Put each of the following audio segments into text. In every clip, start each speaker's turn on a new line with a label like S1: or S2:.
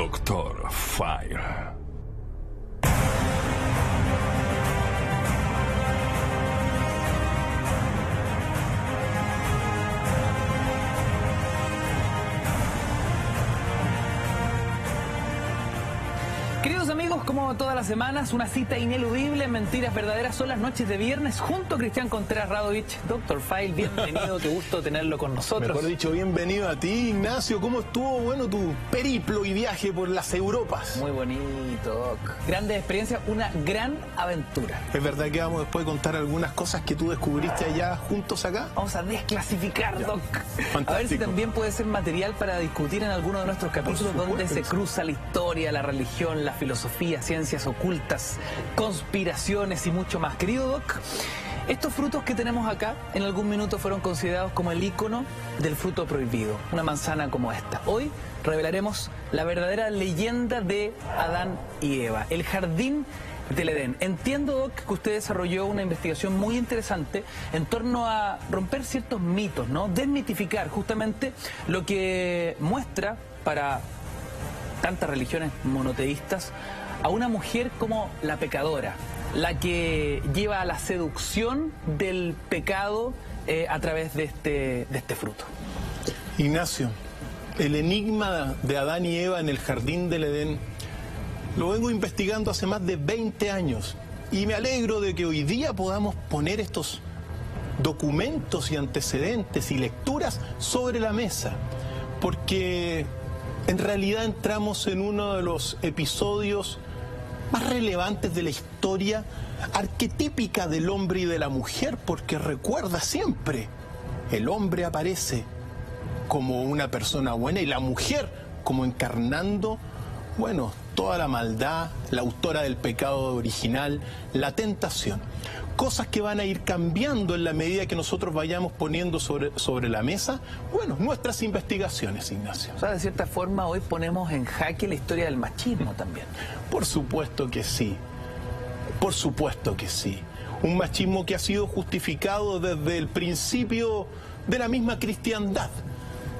S1: Dr. Fire.
S2: Queridos amigos, como todas las semanas, una cita ineludible en Mentiras Verdaderas son las noches de viernes junto a Cristian Contreras Radovich. Dr. File, bienvenido, qué gusto tenerlo con nosotros.
S3: Mejor dicho, bienvenido a ti, Ignacio. ¿Cómo estuvo, tu periplo y viaje por las Europas?
S2: Muy bonito, Doc. Grandes experiencias, una gran aventura.
S3: ¿Es verdad que vamos después a contar algunas cosas que tú descubriste allá juntos acá?
S2: Vamos a desclasificar, ya. Doc.
S3: Fantástico.
S2: A ver si también puede ser material para discutir en alguno de nuestros capítulos donde se cruza la historia, la religión, la filosofía, ciencias ocultas, conspiraciones y mucho más. Querido Doc, estos frutos que tenemos acá en algún minuto fueron considerados como el ícono del fruto prohibido, una manzana como esta. Hoy revelaremos la verdadera leyenda de Adán y Eva, el jardín del Edén. Entiendo, Doc, que usted desarrolló una investigación muy interesante en torno a romper ciertos mitos, ¿no? Desmitificar justamente lo que muestra para tantas religiones monoteístas a una mujer como la pecadora, la que lleva a la seducción del pecado a través de este fruto.
S3: Ignacio, el enigma de Adán y Eva en el jardín del Edén lo vengo investigando hace más de 20 años y me alegro de que hoy día podamos poner estos documentos y antecedentes y lecturas sobre la mesa, porque en realidad entramos en uno de los episodios más relevantes de la historia arquetípica del hombre y de la mujer, porque recuerda siempre, el hombre aparece como una persona buena y la mujer como encarnando, toda la maldad, la autora del pecado original, la tentación. Cosas que van a ir cambiando en la medida que nosotros vayamos poniendo sobre la mesa, nuestras investigaciones, Ignacio.
S2: O sea, de cierta forma hoy ponemos en jaque la historia del machismo también.
S3: Por supuesto que sí, por supuesto que sí. Un machismo que ha sido justificado desde el principio de la misma cristiandad.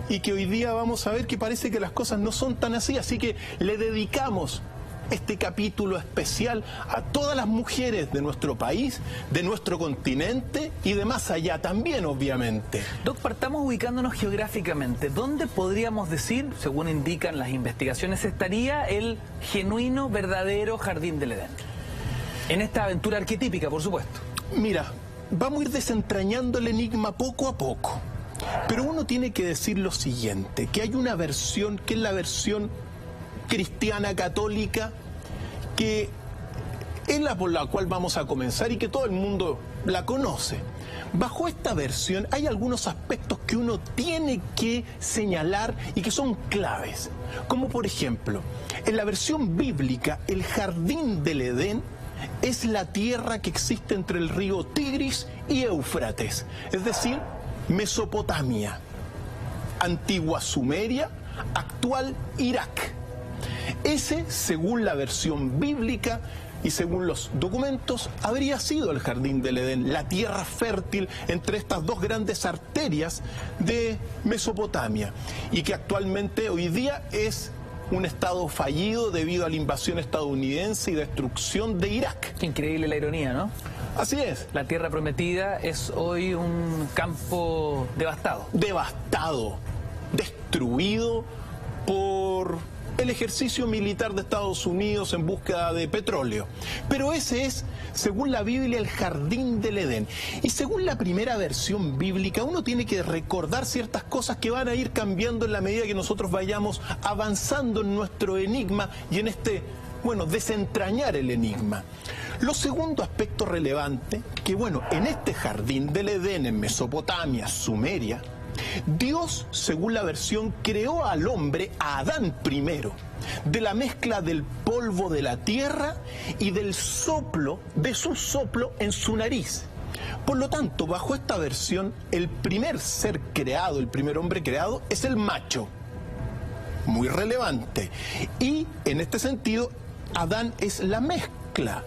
S3: Y que hoy día vamos a ver que parece que las cosas no son tan así, así que le dedicamos este capítulo especial a todas las mujeres de nuestro país, de nuestro continente y de más allá también, obviamente.
S2: Doc, partamos ubicándonos geográficamente. ¿Dónde podríamos decir, según indican las investigaciones, estaría el genuino, verdadero jardín del Edén? En esta aventura arquetípica, por supuesto.
S3: Mira, vamos a ir desentrañando el enigma poco a poco. Pero uno tiene que decir lo siguiente, que hay una versión, que es la versión cristiana católica, que es la por la cual vamos a comenzar y que todo el mundo la conoce. Bajo esta versión hay algunos aspectos que uno tiene que señalar y que son claves, como por ejemplo, en la versión bíblica, el jardín del Edén es la tierra que existe entre el río Tigris y Éufrates, es decir, Mesopotamia, antigua Sumeria, actual Irak. Ese, según la versión bíblica y según los documentos, habría sido el jardín del Edén, la tierra fértil entre estas dos grandes arterias de Mesopotamia, y que actualmente hoy día es un estado fallido debido a la invasión estadounidense y destrucción de Irak.
S2: Qué increíble la ironía, ¿no?
S3: Así es.
S2: La tierra prometida es hoy un campo devastado.
S3: Devastado, destruido por el ejercicio militar de Estados Unidos en búsqueda de petróleo. Pero ese es, según la Biblia, el jardín del Edén. Y según la primera versión bíblica, uno tiene que recordar ciertas cosas que van a ir cambiando en la medida que nosotros vayamos avanzando en nuestro enigma y en desentrañar el enigma. Lo segundo aspecto relevante, que en este jardín del Edén, en Mesopotamia, Sumeria, Dios, según la versión, creó al hombre, a Adán primero, de la mezcla del polvo de la tierra y del soplo, de su soplo en su nariz. Por lo tanto, bajo esta versión, el primer ser creado, el primer hombre creado, es el macho. Muy relevante. Y, en este sentido, Adán es la mezcla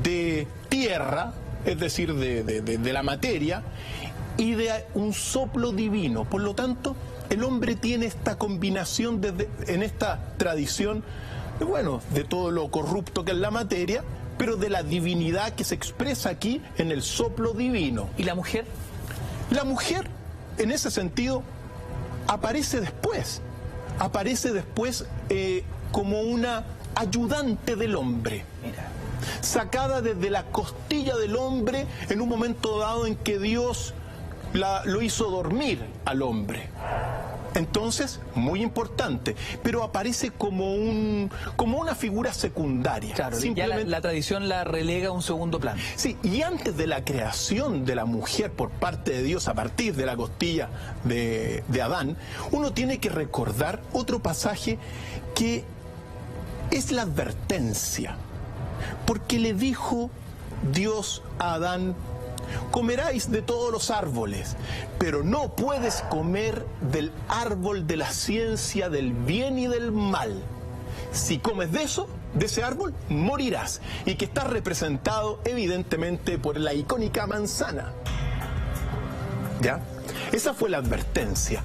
S3: de tierra, es decir, de la materia, y de un soplo divino. Por lo tanto, el hombre tiene esta combinación en esta tradición, de todo lo corrupto que es la materia, pero de la divinidad que se expresa aquí en el soplo divino.
S2: ¿Y la mujer?
S3: La mujer, en ese sentido, aparece después como una ayudante del hombre.
S2: Mira.
S3: Sacada desde la costilla del hombre en un momento dado en que Dios lo hizo dormir al hombre. Entonces, muy importante, pero aparece como una figura secundaria.
S2: Claro,
S3: simplemente...
S2: ya la tradición la relega a un segundo plano.
S3: Sí, y antes de la creación de la mujer por parte de Dios a partir de la costilla de Adán, uno tiene que recordar otro pasaje que es la advertencia. Porque le dijo Dios a Adán: comeráis de todos los árboles, pero no puedes comer del árbol de la ciencia del bien y del mal. Si comes de ese árbol, morirás. Y que está representado evidentemente por la icónica manzana. ¿Ya? Esa fue la advertencia.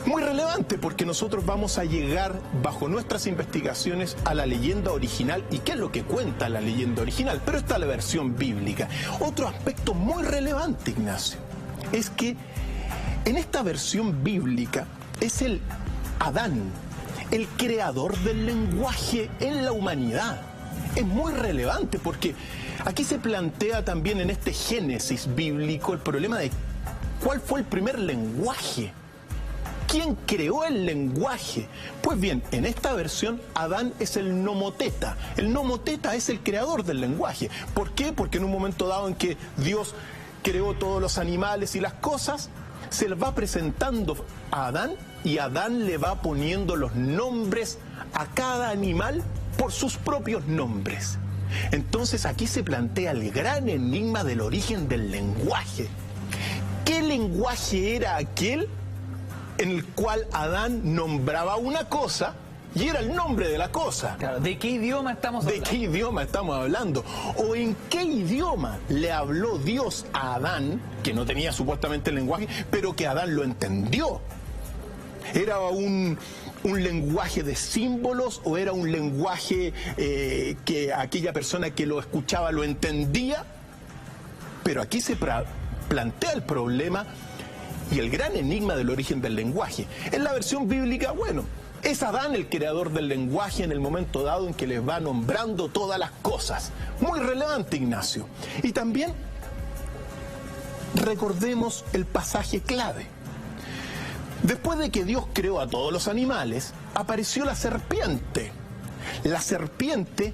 S3: Muy relevante porque nosotros vamos a llegar bajo nuestras investigaciones a la leyenda original y qué es lo que cuenta la leyenda original, pero está la versión bíblica. Otro aspecto muy relevante, Ignacio, es que en esta versión bíblica es el Adán, el creador del lenguaje en la humanidad. Es muy relevante porque aquí se plantea también en este Génesis bíblico el problema de cuál fue el primer lenguaje. ¿Quién creó el lenguaje? Pues bien, en esta versión, Adán es el nomoteta. El nomoteta es el creador del lenguaje. ¿Por qué? Porque en un momento dado en que Dios creó todos los animales y las cosas, se le va presentando a Adán y Adán le va poniendo los nombres a cada animal por sus propios nombres. Entonces aquí se plantea el gran enigma del origen del lenguaje. ¿Qué lenguaje era aquel en el cual Adán nombraba una cosa y era el nombre de la cosa?
S2: Claro, ¿de qué idioma estamos hablando?
S3: ¿De qué idioma estamos hablando? ¿O en qué idioma le habló Dios a Adán, que no tenía supuestamente el lenguaje, pero que Adán lo entendió? ¿Era un lenguaje de símbolos o era un lenguaje que aquella persona que lo escuchaba lo entendía? Pero aquí se plantea el problema y el gran enigma del origen del lenguaje. En la versión bíblica, es Adán el creador del lenguaje en el momento dado en que les va nombrando todas las cosas. Muy relevante, Ignacio. Y también recordemos el pasaje clave. Después de que Dios creó a todos los animales, apareció la serpiente. La serpiente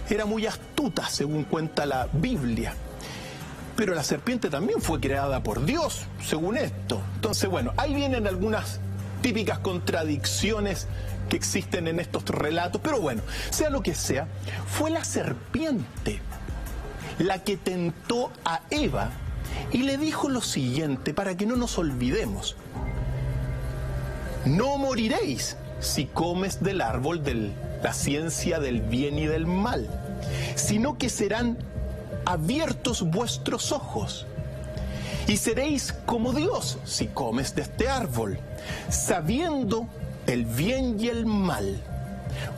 S3: era muy astuta, según cuenta la Biblia. Pero la serpiente también fue creada por Dios, según esto. Entonces, ahí vienen algunas típicas contradicciones que existen en estos relatos. Pero sea lo que sea, fue la serpiente la que tentó a Eva y le dijo lo siguiente, para que no nos olvidemos: no moriréis si comes del árbol de la ciencia del bien y del mal, sino que serán abiertos vuestros ojos, y seréis como Dios si comes de este árbol, sabiendo el bien y el mal.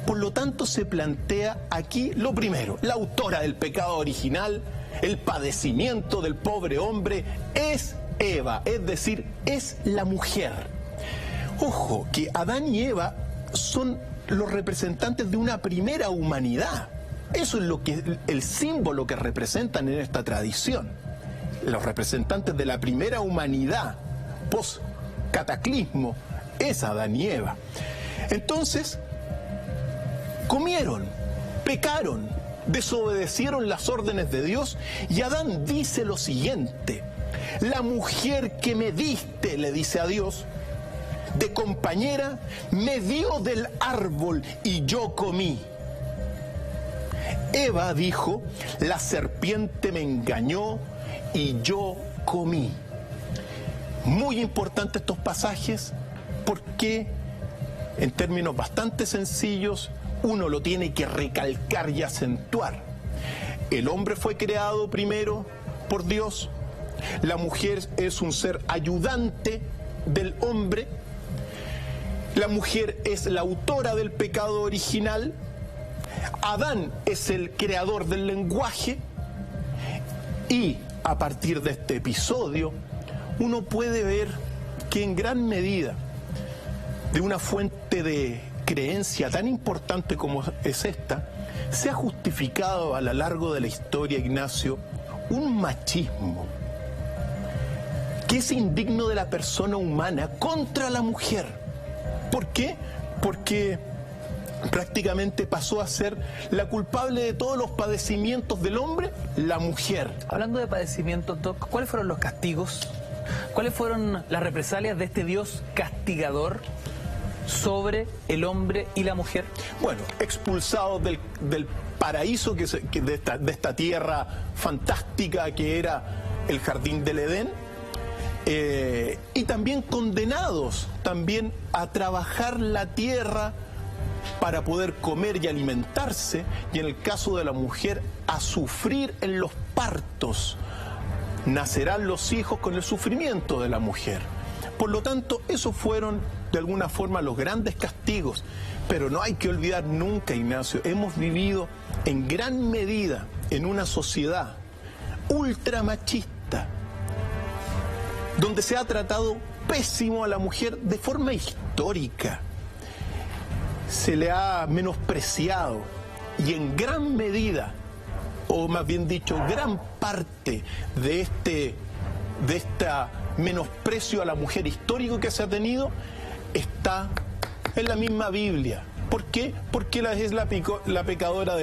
S3: Por lo tanto, se plantea aquí lo primero: la autora del pecado original, el padecimiento del pobre hombre, es Eva, es decir, es la mujer. Ojo, que Adán y Eva son los representantes de una primera humanidad. Eso es el símbolo que representan en esta tradición. Los representantes de la primera humanidad post-cataclismo es Adán y Eva. Entonces, comieron, pecaron, desobedecieron las órdenes de Dios y Adán dice lo siguiente: la mujer que me diste, le dice a Dios, de compañera, me dio del árbol y yo comí. Eva dijo: la serpiente me engañó y yo comí. Muy importantes estos pasajes porque en términos bastante sencillos uno lo tiene que recalcar y acentuar. El hombre fue creado primero por Dios, La mujer es un ser ayudante del hombre. La mujer es la autora del pecado original. Adán es el creador del lenguaje. Y a partir de este episodio, uno puede ver que en gran medida, de una fuente de creencia tan importante como es esta, se ha justificado a lo largo de la historia, Ignacio, un machismo que es indigno de la persona humana contra la mujer. ¿Por qué? Porque prácticamente pasó a ser la culpable de todos los padecimientos del hombre, la mujer.
S2: Hablando de padecimientos, Doc, ¿cuáles fueron los castigos? ¿Cuáles fueron las represalias de este Dios castigador sobre el hombre y la mujer?
S3: Bueno, expulsados del paraíso de esta tierra fantástica que era el jardín del Edén, y también condenados también a trabajar la tierra para poder comer y alimentarse, y en el caso de la mujer a sufrir en los partos. Nacerán los hijos con el sufrimiento de la mujer. Por lo tanto, esos fueron de alguna forma los grandes castigos. Pero no hay que olvidar nunca, Ignacio, hemos vivido en gran medida en una sociedad ultramachista, donde se ha tratado pésimo a la mujer de forma histórica. Se le ha menospreciado y en gran medida, o más bien dicho, gran parte de esta menosprecio a la mujer histórico que se ha tenido está en la misma Biblia. ¿Por qué? Porque es la pecadora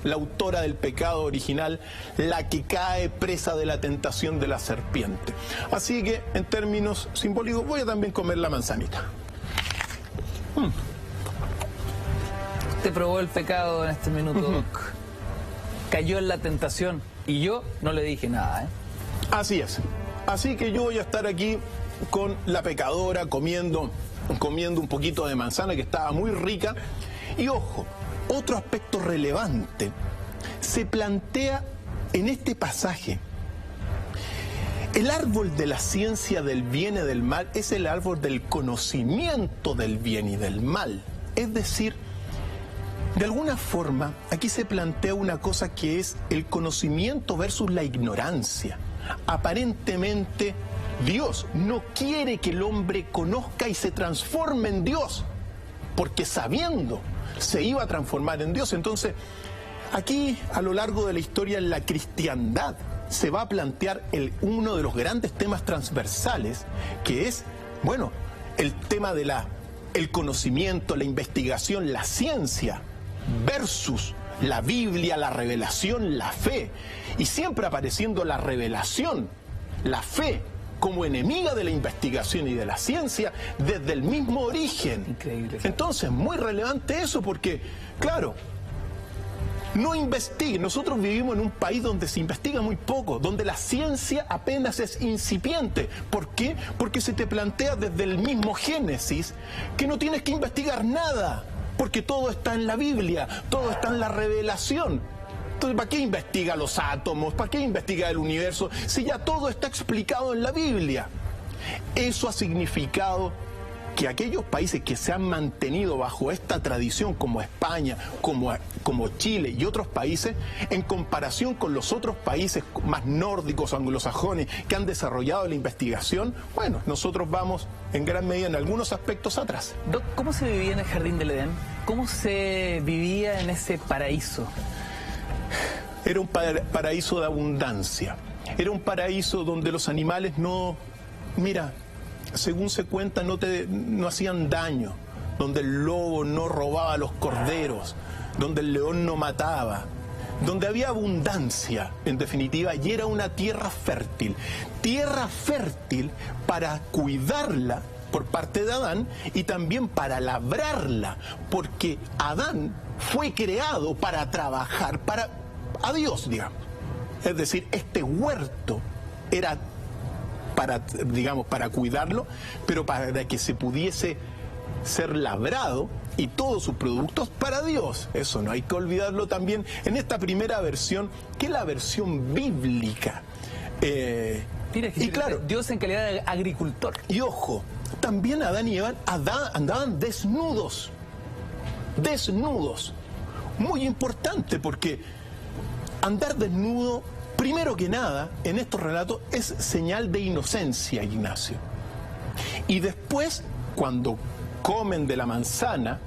S3: la autora del pecado original, la que cae presa de la tentación de la serpiente. Así que, en términos simbólicos, voy a también comer la manzanita.
S2: Te probó el pecado en este minuto, Doc. Cayó en la tentación y yo no le dije nada, ¿eh?
S3: Así es. Así que yo voy a estar aquí con la pecadora comiendo un poquito de manzana que estaba muy rica. Y ojo, otro aspecto relevante se plantea en este pasaje. El árbol de la ciencia del bien y del mal es el árbol del conocimiento del bien y del mal. Es decir, de alguna forma, aquí se plantea una cosa que es el conocimiento versus la ignorancia. Aparentemente, Dios no quiere que el hombre conozca y se transforme en Dios, porque sabiendo se iba a transformar en Dios. Entonces, aquí a lo largo de la historia en la cristiandad se va a plantear uno de los grandes temas transversales, que es, bueno, el tema de el conocimiento, la investigación, la ciencia, versus la Biblia, la revelación, la fe. Y siempre apareciendo la revelación, la fe, como enemiga de la investigación y de la ciencia desde el mismo origen.
S2: Increíble.
S3: Entonces, muy relevante eso porque, claro, no investigue. Nosotros vivimos en un país donde se investiga muy poco, donde la ciencia apenas es incipiente. ¿Por qué? Porque se te plantea desde el mismo Génesis que no tienes que investigar nada, porque todo está en la Biblia, todo está en la revelación. Entonces, ¿para qué investiga los átomos? ¿Para qué investiga el universo? Si ya todo está explicado en la Biblia. Eso ha significado que aquellos países que se han mantenido bajo esta tradición, como España, como Chile y otros países, en comparación con los otros países más nórdicos, anglosajones, que han desarrollado la investigación, bueno, nosotros vamos en gran medida en algunos aspectos atrás.
S2: Doc, ¿cómo se vivía en el Jardín del Edén? ¿Cómo se vivía en ese paraíso?
S3: Era un paraíso de abundancia. Era un paraíso donde los animales no... Mira, según se cuenta, no hacían daño. Donde el lobo no robaba a los corderos. Donde el león no mataba. Donde había abundancia, en definitiva, y era una tierra fértil. Tierra fértil para cuidarla por parte de Adán y también para labrarla. Porque Adán fue creado para trabajar a Dios, digamos. Es decir, este huerto era para cuidarlo, pero para que se pudiese ser labrado y todos sus productos para Dios. Eso no hay que olvidarlo también en esta primera versión, que es la versión bíblica.
S2: Mira, y claro, Dios en calidad de agricultor.
S3: Y ojo, también Adán y Eva andaban desnudos. Desnudos. Muy importante, porque andar desnudo, primero que nada, en estos relatos es señal de inocencia, Ignacio. Y después, cuando comen de la manzana,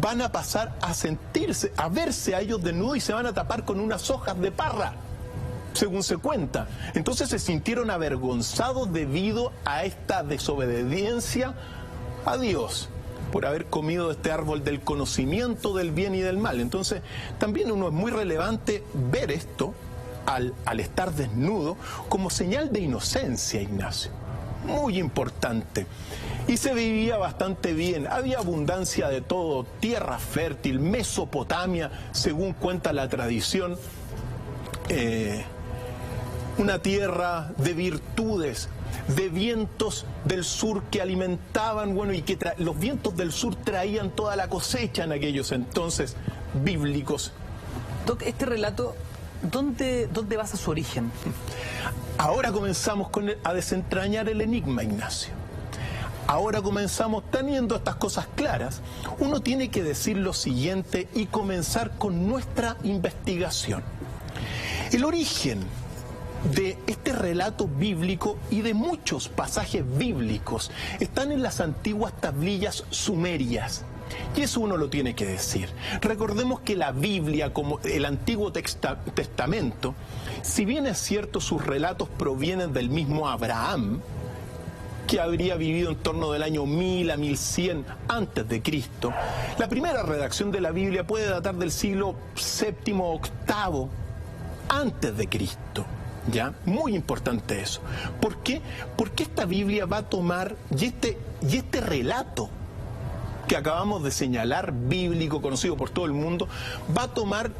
S3: van a pasar a sentirse, a verse a ellos desnudos y se van a tapar con unas hojas de parra, según se cuenta. Entonces se sintieron avergonzados debido a esta desobediencia a Dios, por haber comido de este árbol del conocimiento del bien y del mal. Entonces también es muy relevante ver esto, al estar desnudo, como señal de inocencia, Ignacio. Muy importante. Y se vivía bastante bien, había abundancia de todo, tierra fértil, Mesopotamia, según cuenta la tradición, una tierra de virtudes, de vientos del sur que alimentaban, y que los vientos del sur traían toda la cosecha en aquellos entonces bíblicos.
S2: Doc, este relato, ¿dónde basa su origen?
S3: Ahora comenzamos a desentrañar el enigma, Ignacio. Ahora comenzamos, teniendo estas cosas claras, uno tiene que decir lo siguiente y comenzar con nuestra investigación. El origen de este relato bíblico y de muchos pasajes bíblicos están en las antiguas tablillas sumerias. Y eso uno lo tiene que decir. Recordemos que la Biblia, como el Antiguo Testamento, si bien es cierto sus relatos provienen del mismo Abraham, que habría vivido en torno del año 1000 a 1100 antes de Cristo, la primera redacción de la Biblia puede datar del siglo VII o VIII antes de Cristo. ¿Ya? Muy importante eso. ¿Por qué? Porque esta Biblia va a tomar, y este relato que acabamos de señalar, bíblico, conocido por todo el mundo, va a tomar,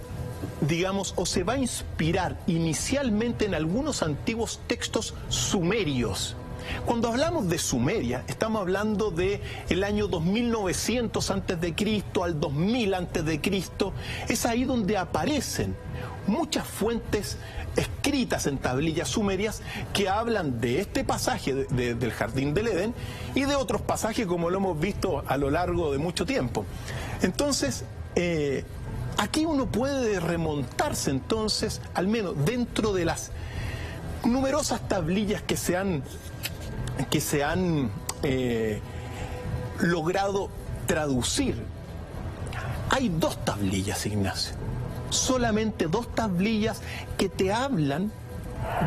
S3: digamos, o se va a inspirar inicialmente en algunos antiguos textos sumerios. Cuando hablamos de Sumeria, estamos hablando de el año 2900 antes de Cristo al 2000 antes de Cristo. Es ahí donde aparecen muchas fuentes escritas en tablillas sumerias que hablan de este pasaje del Jardín del Edén y de otros pasajes como lo hemos visto a lo largo de mucho tiempo. Entonces, aquí uno puede remontarse entonces, al menos dentro de las numerosas tablillas que se han logrado traducir. Hay dos tablillas, Ignacio. Solamente dos tablillas que te hablan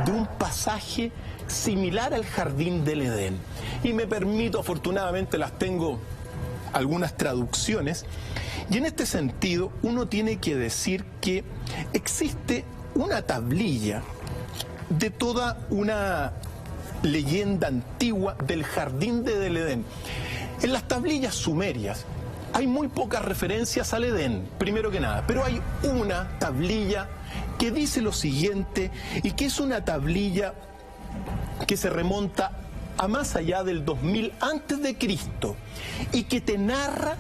S3: de un pasaje similar al Jardín del Edén. Y me permito, afortunadamente las tengo algunas traducciones, y en este sentido uno tiene que decir que existe una tablilla de toda una leyenda antigua del Jardín del Edén. En las tablillas sumerias hay muy pocas referencias al Edén, primero que nada, pero hay una tablilla que dice lo siguiente, y que es una tablilla que se remonta a más allá del 2000 antes de Cristo, y que te narra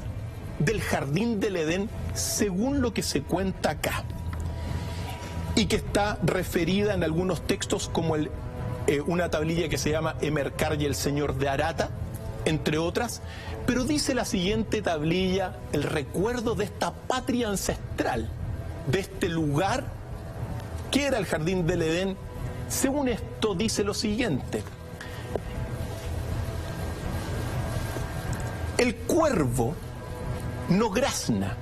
S3: del Jardín del Edén según lo que se cuenta acá, y que está referida en algunos textos como una tablilla que se llama Emercar y el Señor de Arata, entre otras. Pero dice la siguiente tablilla el recuerdo de esta patria ancestral, de este lugar que era el Jardín del Edén. Según esto dice lo siguiente: el cuervo no grazna,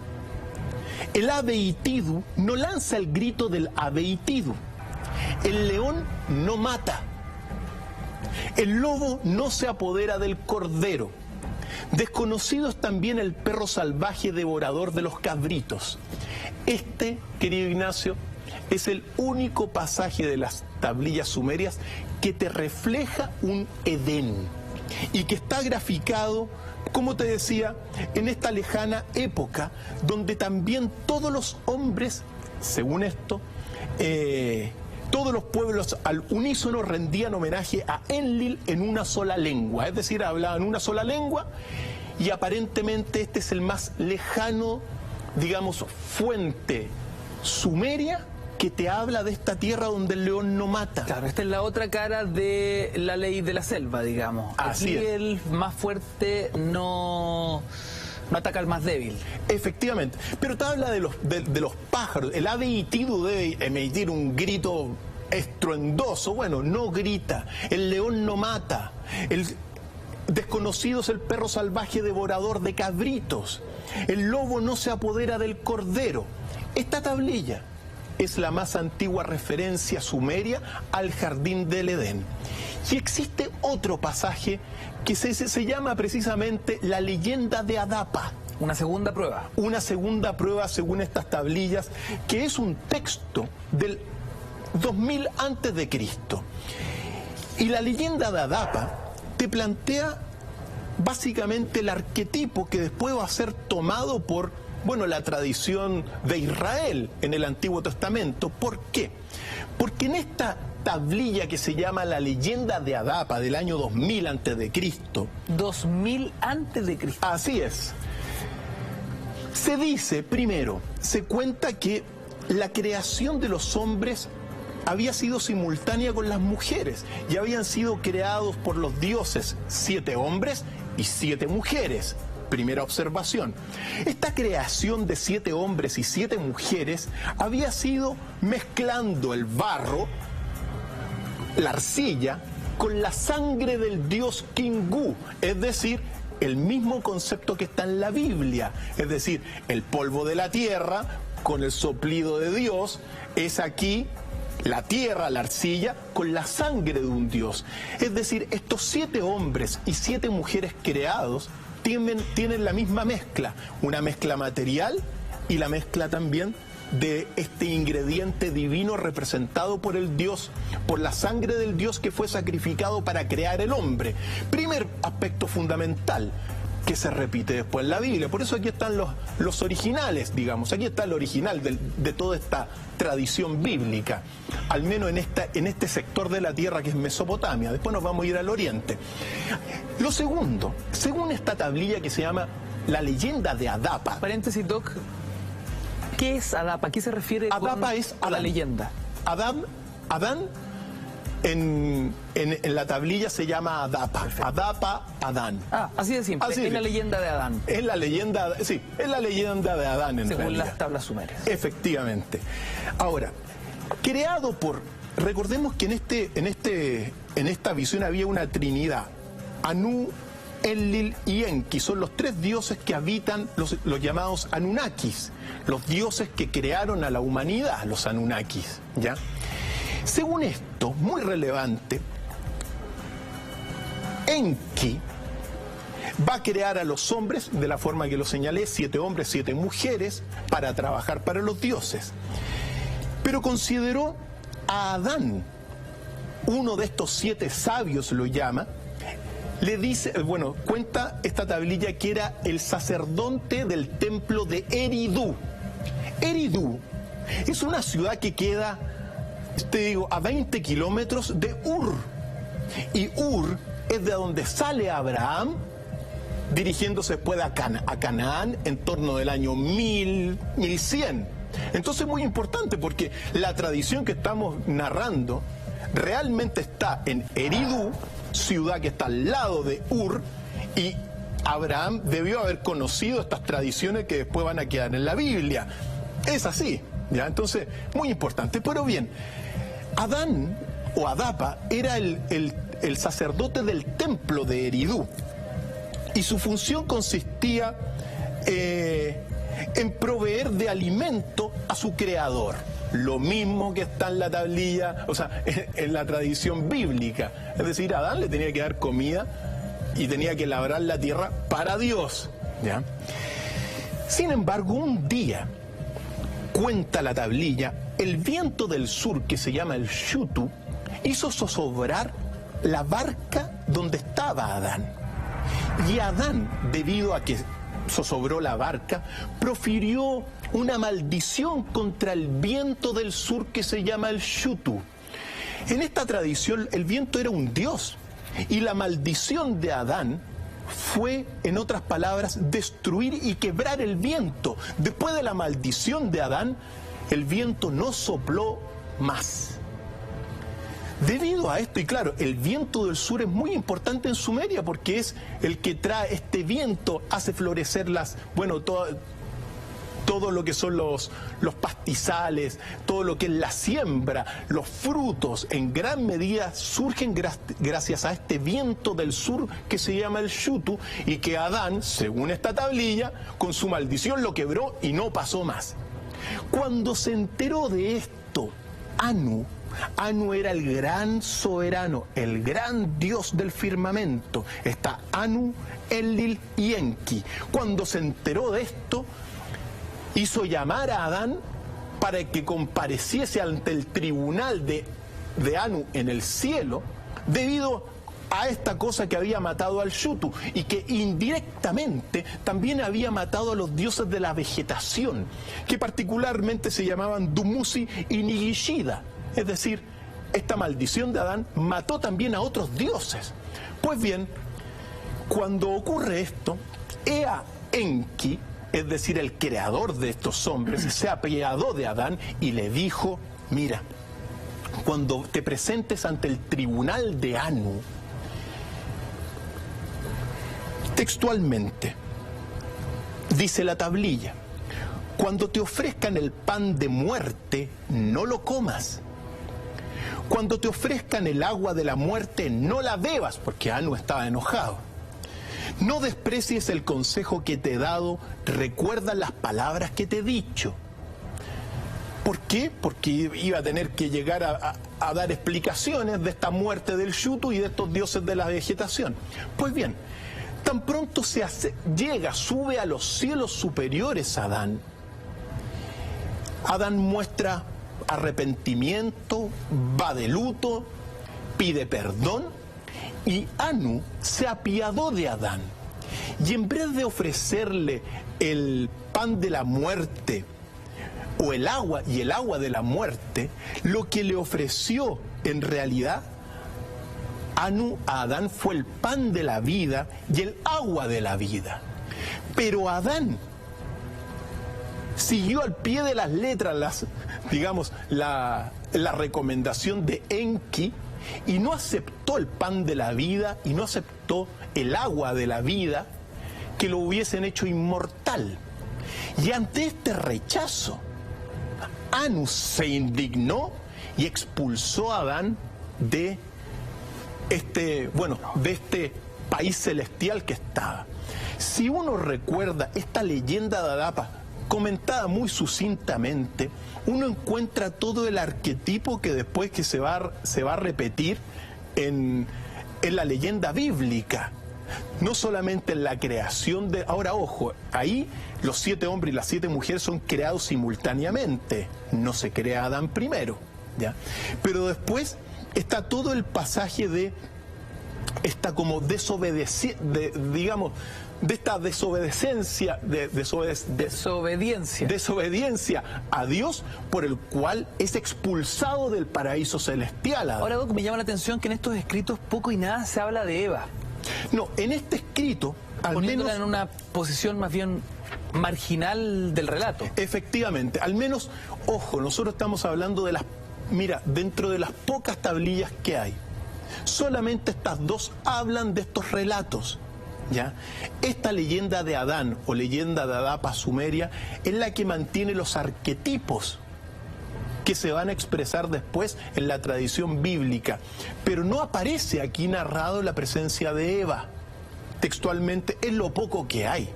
S3: el ave itidu no lanza el grito del ave itidu, el león no mata, el lobo no se apodera del cordero, desconocido es también el perro salvaje devorador de los cabritos. Este, querido Ignacio, es el único pasaje de las tablillas sumerias que te refleja un Edén y que está graficado, como te decía, en esta lejana época donde también todos los hombres, según esto, todos los pueblos al unísono rendían homenaje a Enlil en una sola lengua, es decir, hablaban una sola lengua, y aparentemente este es el más lejano, digamos, fuente sumeria que te habla de esta tierra donde el león no mata.
S2: Claro, esta es la otra cara de la ley de la selva, digamos.
S3: Así
S2: Aquí
S3: es.
S2: el más fuerte no ataca al más débil.
S3: Efectivamente, pero te habla de los pájaros. El ave itidu debe emitir un grito estruendoso. Bueno, no grita. El león no mata. El desconocido es el perro salvaje devorador de cabritos. El lobo no se apodera del cordero. Esta tablilla es la más antigua referencia sumeria al jardín del Edén. Y existe otro pasaje que se llama precisamente la leyenda de Adapa.
S2: Una segunda prueba.
S3: Una segunda prueba según estas tablillas, que es un texto del 2000 antes de Cristo. Y la leyenda de Adapa te plantea básicamente el arquetipo que después va a ser tomado por, bueno, la tradición de Israel en el Antiguo Testamento. ¿Por qué? Porque en esta tablilla que se llama la leyenda de Adapa del año 2000 antes de Cristo.
S2: 2000 antes de Cristo.
S3: Así es. Se dice, primero, se cuenta que la creación de los hombres había sido simultánea con las mujeres y habían sido creados por los dioses 7 hombres y 7 mujeres. Primera observación. Esta creación de 7 hombres y 7 mujeres había sido mezclando el barro, la arcilla, con la sangre del dios Kingu, es decir, el mismo concepto que está en la Biblia, es decir, el polvo de la tierra con el soplido de Dios, es aquí la tierra, la arcilla, con la sangre de un dios. Es decir, estos 7 hombres y 7 mujeres creados tienen la misma mezcla, una mezcla material y la mezcla también de este ingrediente divino representado por el Dios, por la sangre del Dios que fue sacrificado para crear el hombre. Primer aspecto fundamental que se repite después en la Biblia. Por eso aquí están los originales, digamos. Aquí está el original de toda esta tradición bíblica, al menos en este sector de la tierra que es Mesopotamia. Después nos vamos a ir al oriente. Lo segundo, según esta tablilla que se llama la leyenda de Adapa.
S2: Paréntesis, Doc. ¿Qué es Adapa? ¿A qué se refiere
S3: Adapa es
S2: a la
S3: Adán.
S2: leyenda?
S3: Adán en la tablilla se llama Adapa.
S2: Perfecto.
S3: Adapa, Adán.
S2: Ah, así de simple.
S3: Así
S2: es la leyenda de Adán.
S3: Es la leyenda, sí, es la leyenda de Adán en
S2: Según
S3: realidad.
S2: las tablas sumerias.
S3: Efectivamente. Ahora, creado por, recordemos que en esta visión había una trinidad. Anu, Enlil y Enki son los 3 dioses que habitan los llamados Anunnakis, los dioses que crearon a la humanidad, los Anunnakis, ¿ya? Según esto, muy relevante, Enki va a crear a los hombres de la forma que lo señalé, 7 hombres, 7 mujeres, para trabajar para los dioses. Pero consideró a Adán, uno de estos 7 sabios lo llama, le dice, bueno, cuenta esta tablilla que era el sacerdote del templo de Eridu. Eridu es una ciudad que queda, te digo, a 20 kilómetros de Ur. Y Ur es de donde sale Abraham, dirigiéndose después a Canaán en torno del año 1100. Entonces es muy importante porque la tradición que estamos narrando realmente está en Eridu, ciudad que está al lado de Ur, y Abraham debió haber conocido estas tradiciones que después van a quedar en la Biblia. Es así, ¿ya? Entonces, muy importante. Pero bien, Adán o Adapa era el sacerdote del templo de Eridu, y su función consistía en proveer de alimento a su creador. Lo mismo que está en la tablilla, o sea, en la tradición bíblica. Es decir, a Adán le tenía que dar comida y tenía que labrar la tierra para Dios, ¿ya? Sin embargo, un día, cuenta la tablilla, el viento del sur, que se llama el Shutu, hizo zozobrar la barca donde estaba Adán. Y Adán, debido a que zozobró la barca, profirió una maldición contra el viento del sur que se llama el Shutu. En esta tradición el viento era un dios y la maldición de Adán fue, en otras palabras, destruir y quebrar el viento. Después de la maldición de Adán, el viento no sopló más. Debido a esto, y claro, el viento del sur es muy importante en Sumeria porque es el que trae este viento, hace florecer todo lo que son los pastizales, todo lo que es la siembra, los frutos, en gran medida surgen gracias a este viento del sur que se llama el Shutu, y que Adán, según esta tablilla, con su maldición lo quebró y no pasó más. Cuando se enteró de esto, Anu era el gran soberano, el gran dios del firmamento. Está Anu, Enlil y Enki. Cuando se enteró de esto, hizo llamar a Adán para que compareciese ante el tribunal de Anu en el cielo, debido a esta cosa que había matado al Shutu y que indirectamente también había matado a los dioses de la vegetación, que particularmente se llamaban Dumuzi y Nigishida. Es decir, esta maldición de Adán mató también a otros dioses. Pues bien, cuando ocurre esto, Ea Enki, es decir, el creador de estos hombres, se apiadó de Adán y le dijo: mira, cuando te presentes ante el tribunal de Anu, textualmente, dice la tablilla, cuando te ofrezcan el pan de muerte, no lo comas. Cuando te ofrezcan el agua de la muerte, no la bebas, porque Anu estaba enojado. No desprecies el consejo que te he dado, recuerda las palabras que te he dicho. ¿Por qué? Porque iba a tener que llegar a dar explicaciones de esta muerte del Shutu y de estos dioses de la vegetación. Pues bien, tan pronto sube a los cielos superiores Adán muestra arrepentimiento, va de luto, pide perdón, y Anu se apiadó de Adán. Y en vez de ofrecerle el pan de la muerte o el agua de la muerte, lo que le ofreció en realidad Anu a Adán fue el pan de la vida y el agua de la vida. Pero Adán siguió al pie de las letras la recomendación de Enki y no aceptó el pan de la vida y no aceptó el agua de la vida, que lo hubiesen hecho inmortal. Y ante este rechazo, Anu se indignó y expulsó a Adán de este país celestial que estaba. Si uno recuerda esta leyenda de Adapa, comentada muy sucintamente, uno encuentra todo el arquetipo que después que se va a repetir en la leyenda bíblica. No solamente en la creación de... Ahora, ojo, ahí los 7 hombres y las 7 mujeres son creados simultáneamente. No se crea Adán primero, ¿ya? Pero después está todo el pasaje de esta como desobediencia a Dios, por el cual es expulsado del paraíso celestial.
S2: Ahora, Doc, me llama la atención que en estos escritos poco y nada se habla de Eva.
S3: No, en este escrito, al menos
S2: en una posición más bien marginal del relato.
S3: Efectivamente, al menos, ojo, nosotros estamos hablando de dentro de las pocas tablillas que hay, solamente estas 2 hablan de estos relatos, ¿ya? Esta leyenda de Adán o leyenda de Adapa Sumeria es la que mantiene los arquetipos que se van a expresar después en la tradición bíblica, pero no aparece aquí narrado la presencia de Eva. Textualmente es lo poco que hay.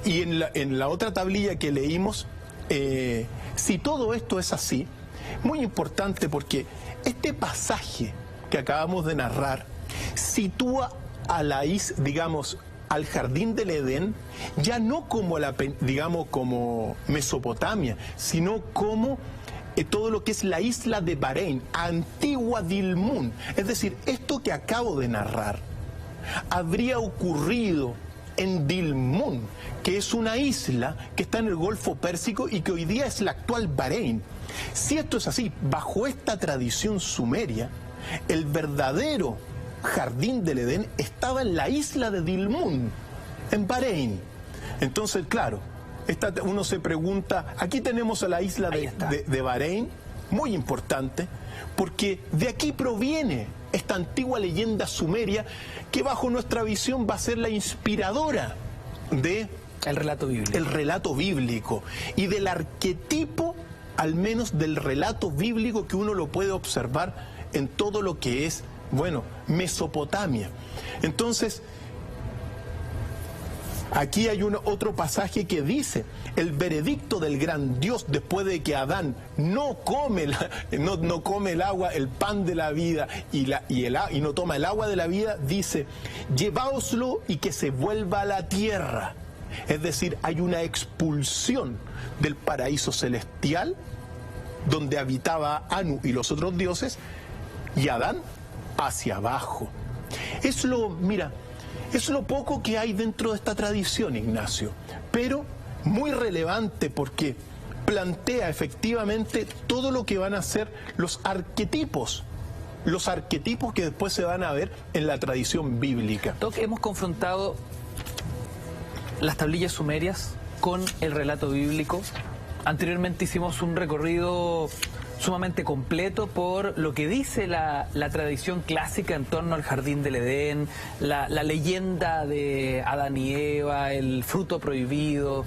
S3: Y en la otra tablilla que leímos, si todo esto es así, muy importante, porque este pasaje que acabamos de narrar sitúa a al jardín del Edén, ya no como como Mesopotamia, sino como todo lo que es la isla de Bahrein, antigua Dilmun. Es decir, esto que acabo de narrar habría ocurrido en Dilmun, que es una isla que está en el Golfo Pérsico y que hoy día es la actual Bahrein. Si esto es así, bajo esta tradición sumeria, el verdadero jardín del Edén estaba en la isla de Dilmun, en Bahrein. Entonces, claro, uno se pregunta, aquí tenemos a la isla de Bahrein, muy importante, porque de aquí proviene esta antigua leyenda sumeria que bajo nuestra visión va a ser la inspiradora de
S2: el relato bíblico
S3: y del arquetipo, al menos del relato bíblico, que uno lo puede observar en todo lo que es, bueno, Mesopotamia. Entonces, aquí hay otro pasaje que dice: el veredicto del gran Dios después de que Adán no come el agua, el pan de la vida y no toma el agua de la vida, dice: lleváoslo y que se vuelva a la tierra. Es decir, hay una expulsión del paraíso celestial donde habitaba Anu y los otros dioses, y Adán hacia abajo. Es lo poco que hay dentro de esta tradición, Ignacio, pero muy relevante porque plantea efectivamente todo lo que van a ser los arquetipos que después se van a ver en la tradición bíblica.
S2: Doc, hemos confrontado las tablillas sumerias con el relato bíblico. Anteriormente hicimos un recorrido sumamente completo por lo que dice la tradición clásica en torno al jardín del Edén, la leyenda de Adán y Eva, el fruto prohibido,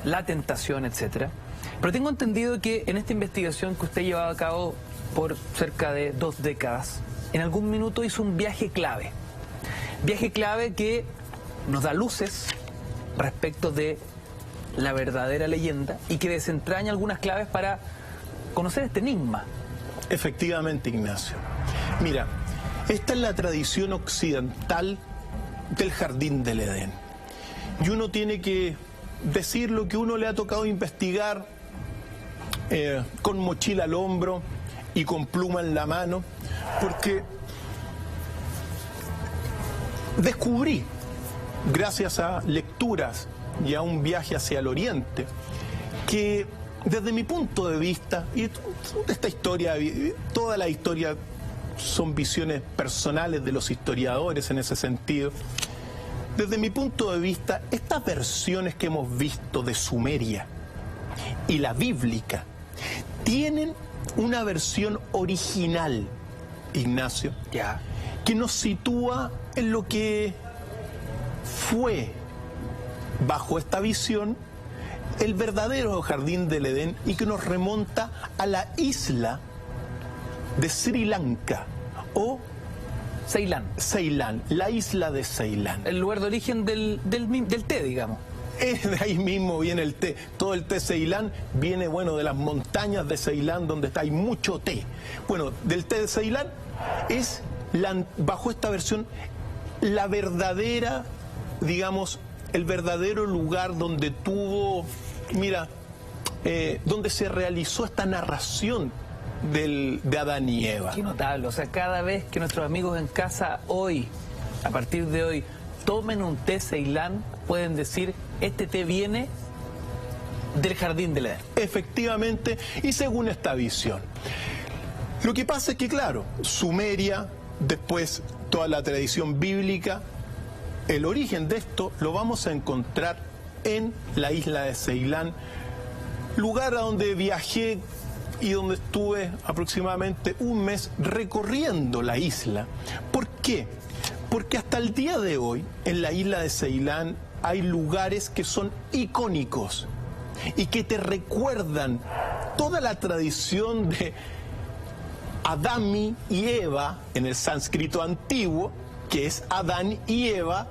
S2: la tentación, etcétera. Pero tengo entendido que en esta investigación que usted ha llevado a cabo por cerca de 2 décadas, en algún minuto hizo un viaje clave que nos da luces respecto de la verdadera leyenda y que desentraña algunas claves para conocer este enigma.
S3: Efectivamente, Ignacio. Mira, esta es la tradición occidental del jardín del Edén. Y uno tiene que decir lo que uno le ha tocado investigar con mochila al hombro y con pluma en la mano, porque descubrí, gracias a lecturas y a un viaje hacia el oriente, que desde mi punto de vista, y esta historia, toda la historia son visiones personales de los historiadores en ese sentido, desde mi punto de vista, estas versiones que hemos visto de Sumeria y la bíblica tienen una versión original, Ignacio, que nos sitúa en lo que fue, bajo esta visión, el verdadero jardín del Edén, y que nos remonta a la isla de Sri Lanka o Ceilán, la isla de Ceilán.
S2: El lugar de origen del té, digamos.
S3: De ahí mismo viene el té. Todo el té Ceilán viene, bueno, de las montañas de Ceilán, donde hay mucho té. Bueno, del té de Ceilán es, bajo esta versión, la verdadera, digamos, el verdadero lugar donde tuvo, donde se realizó esta narración de Adán y Eva.
S2: Qué notable. O sea, cada vez que nuestros amigos en casa hoy, a partir de hoy, tomen un té Ceilán, pueden decir: este té viene del jardín del Edén.
S3: Efectivamente, y según esta visión. Lo que pasa es que, claro, Sumeria, después toda la tradición bíblica, el origen de esto lo vamos a encontrar en la isla de Ceilán, lugar a donde viajé y donde estuve aproximadamente un mes recorriendo la isla. ¿Por qué? Porque hasta el día de hoy, en la isla de Ceilán, hay lugares que son icónicos y que te recuerdan toda la tradición de Adán y Eva en el sánscrito antiguo, que es Adán y Eva,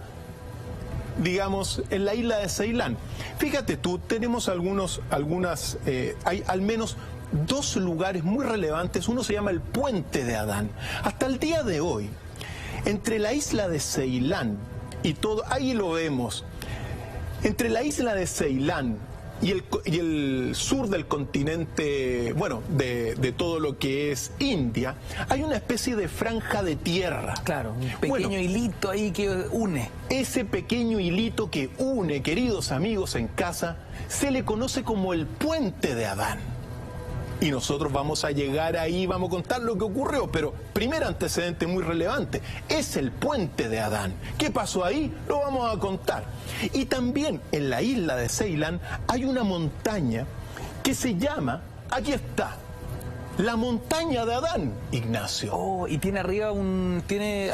S3: digamos, en la isla de Ceilán. Fíjate tú, tenemos hay al menos 2 lugares muy relevantes. Uno se llama el Puente de Adán. Hasta el día de hoy, entre la isla de Ceilán y todo, ahí lo vemos, entre la isla de Ceilán y el sur del continente, bueno, de todo lo que es India, hay una especie de franja de tierra.
S2: Claro, un pequeño hilito ahí que une.
S3: Ese pequeño hilito que une, queridos amigos en casa, se le conoce como el Puente de Adán. Y nosotros vamos a llegar ahí, vamos a contar lo que ocurrió, pero primer antecedente muy relevante, es el puente de Adán. ¿Qué pasó ahí? Lo vamos a contar. Y también en la isla de Ceilán hay una montaña que se llama, aquí está, la montaña de Adán, Ignacio.
S2: Oh, y tiene arriba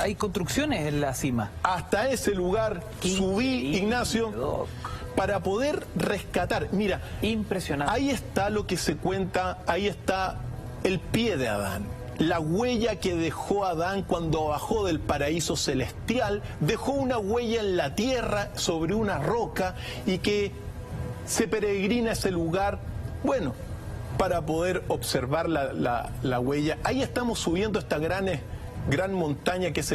S2: hay construcciones en la cima.
S3: Hasta ese lugar subí, Ignacio,
S2: Doc.
S3: para poder rescatar. Mira,
S2: Impresionante.
S3: ahí está lo que se cuenta, ahí está el pie de Adán. La huella que dejó Adán cuando bajó del paraíso celestial, dejó una huella en la tierra sobre una roca y que se peregrina a ese lugar, bueno, para poder observar la huella. Ahí estamos subiendo esta gran montaña que es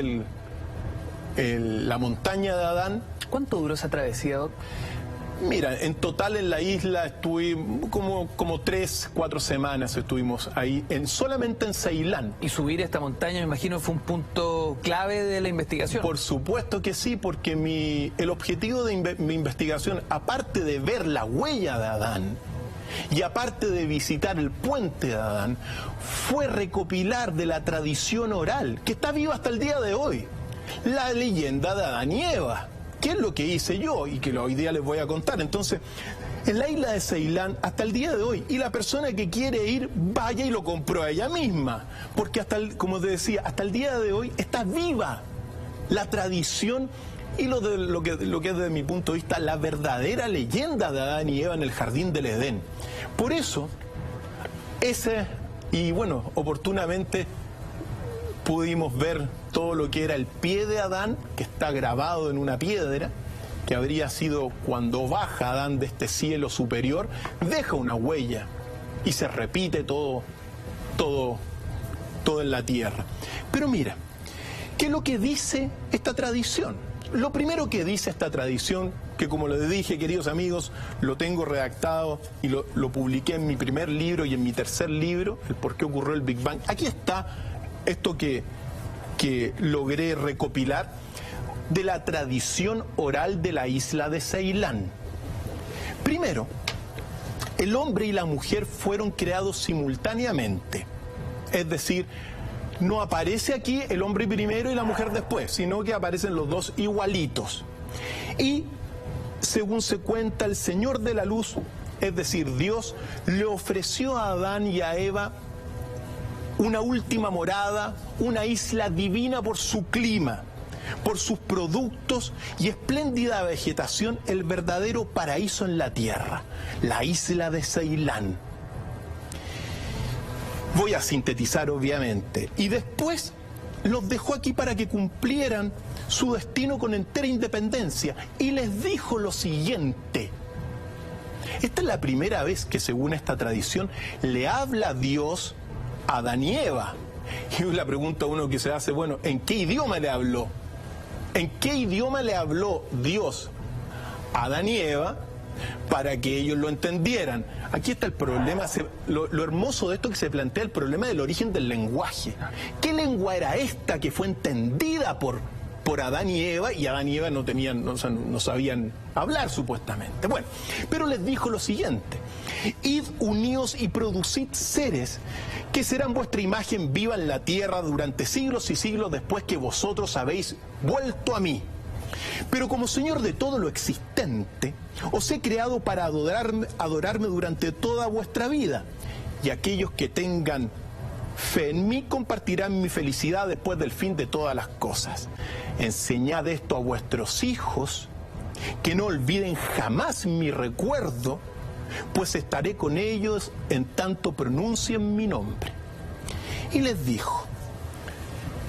S3: la montaña de Adán.
S2: ¿Cuánto duró esa travesía, Doc?
S3: Mira, en total en la isla estuvimos como 3, 4 semanas estuvimos ahí, solamente en Ceilán.
S2: Y subir esta montaña, me imagino, fue un punto clave de la investigación.
S3: Por supuesto que sí, porque el objetivo de mi investigación, aparte de ver la huella de Adán, y aparte de visitar el puente de Adán, fue recopilar de la tradición oral, que está viva hasta el día de hoy, la leyenda de Adán y Eva, que es lo que hice yo y que hoy día les voy a contar. Entonces, en la isla de Ceilán, hasta el día de hoy, y la persona que quiere ir, vaya y lo compró ella misma, porque como te decía, hasta el día de hoy está viva la tradición y lo que es desde mi punto de vista la verdadera leyenda de Adán y Eva en el jardín del Edén. Por eso, y bueno, oportunamente pudimos ver todo lo que era el pie de Adán, que está grabado en una piedra, que habría sido cuando baja Adán de este cielo superior, deja una huella y se repite todo en la tierra. Pero mira, ¿qué es lo que dice esta tradición? Lo primero que dice esta tradición, que como les dije, queridos amigos, lo tengo redactado y lo publiqué en mi primer libro y en mi tercer libro, el por qué ocurrió el Big Bang. Aquí está esto que logré recopilar de la tradición oral de la isla de Ceilán. Primero, el hombre y la mujer fueron creados simultáneamente, es decir, no aparece aquí el hombre primero y la mujer después, sino que aparecen los dos igualitos. Y, según se cuenta, el Señor de la Luz, es decir, Dios, le ofreció a Adán y a Eva una última morada, una isla divina por su clima, por sus productos y espléndida vegetación, el verdadero paraíso en la tierra, la isla de Ceilán. Voy a sintetizar, obviamente, y después los dejó aquí para que cumplieran su destino con entera independencia y les dijo lo siguiente. Esta es la primera vez que, según esta tradición, le habla Dios a Adán y Eva. Y la pregunta uno que se hace, bueno, ¿en qué idioma le habló? ¿En qué idioma le habló Dios a Adán y Eva para que ellos lo entendieran? Aquí está el problema, lo hermoso de esto que se plantea el problema del origen del lenguaje. ¿Qué lengua era esta que fue entendida por Adán y Eva? Y Adán y Eva no sabían hablar supuestamente. Bueno, pero les dijo lo siguiente: id, uníos y producid seres que serán vuestra imagen viva en la tierra durante siglos y siglos después que vosotros habéis vuelto a mí. Pero como Señor de todo lo existente, os he creado para adorarme durante toda vuestra vida. Y aquellos que tengan fe en mí compartirán mi felicidad después del fin de todas las cosas. Enseñad esto a vuestros hijos, que no olviden jamás mi recuerdo, pues estaré con ellos en tanto pronuncien mi nombre. Y les dijo,